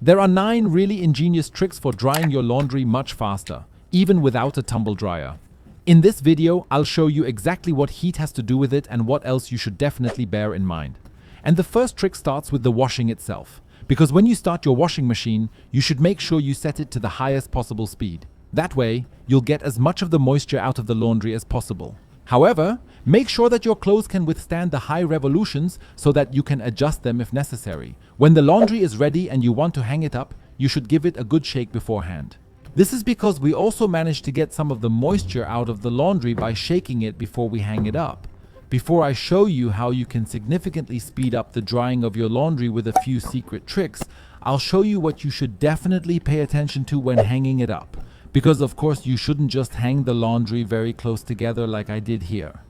There are 9 really ingenious tricks for drying your laundry much faster, even without a tumble dryer. In this video, I'll show you exactly what heat has to do with it and what else you should definitely bear in mind. And the first trick starts with the washing itself. Because when you start your washing machine, you should make sure you set it to the highest possible speed. That way, you'll get as much of the moisture out of the laundry as possible. However, make sure that your clothes can withstand the high revolutions so that you can adjust them if necessary. When the laundry is ready and you want to hang it up, you should give it a good shake beforehand. This is because we also manage to get some of the moisture out of the laundry by shaking it before we hang it up. Before I show you how you can significantly speed up the drying of your laundry with a few secret tricks, I'll show you what you should definitely pay attention to when hanging it up. Because of course you shouldn't just hang the laundry very close together like I did here.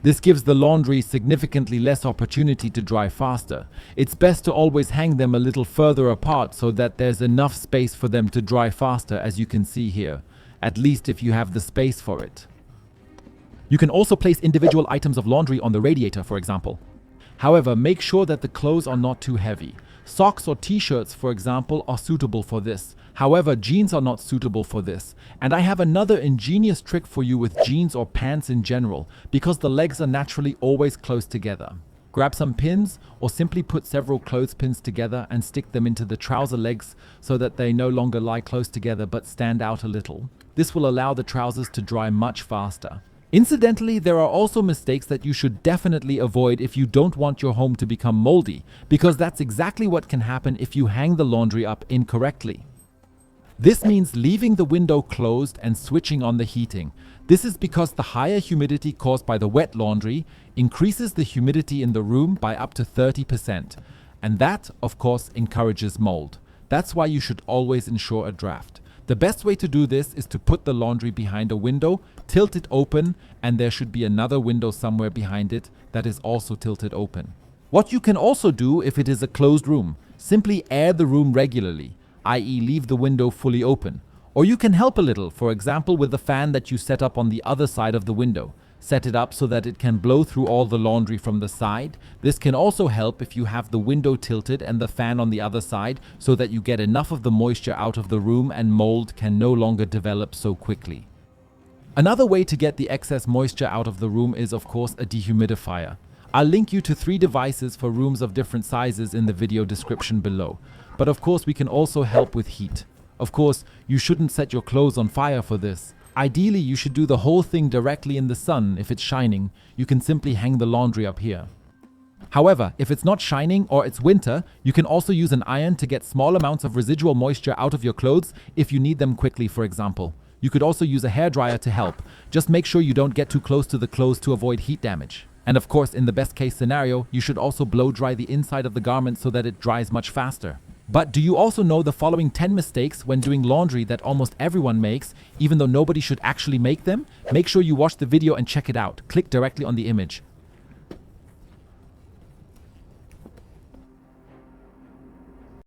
This gives the laundry significantly less opportunity to dry faster. It's best to always hang them a little further apart so that there's enough space for them to dry faster, as you can see here, at least if you have the space for it. You can also place individual items of laundry on the radiator, for example. However, make sure that the clothes are not too heavy. Socks or t-shirts, for example, are suitable for this. However, jeans are not suitable for this. And I have another ingenious trick for you with jeans or pants in general, because the legs are naturally always close together. Grab some pins or simply put several clothespins together and stick them into the trouser legs so that they no longer lie close together but stand out a little. This will allow the trousers to dry much faster. Incidentally, there are also mistakes that you should definitely avoid if you don't want your home to become moldy, because that's exactly what can happen if you hang the laundry up incorrectly. This means leaving the window closed and switching on the heating. This is because the higher humidity caused by the wet laundry increases the humidity in the room by up to 30%. And that, of course, encourages mold. That's why you should always ensure a draft. The best way to do this is to put the laundry behind a window, tilt it open, and there should be another window somewhere behind it that is also tilted open. What you can also do if it is a closed room, simply air the room regularly, i.e. leave the window fully open. Or you can help a little, for example with the fan that you set up on the other side of the window. Set it up so that it can blow through all the laundry from the side. This can also help if you have the window tilted and the fan on the other side so that you get enough of the moisture out of the room and mold can no longer develop so quickly. Another way to get the excess moisture out of the room is of course a dehumidifier. I'll link you to 3 devices for rooms of different sizes in the video description below. But of course we can also help with heat. Of course, you shouldn't set your clothes on fire for this. Ideally, you should do the whole thing directly in the sun. If it's shining, you can simply hang the laundry up here. However, if it's not shining or it's winter, you can also use an iron to get small amounts of residual moisture out of your clothes if you need them quickly, for example. You could also use a hairdryer to help. Just make sure you don't get too close to the clothes to avoid heat damage. And of course, in the best case scenario, you should also blow dry the inside of the garment so that it dries much faster. But do you also know the following 10 mistakes when doing laundry that almost everyone makes, even though nobody should actually make them? Make sure you watch the video and check it out. Click directly on the image.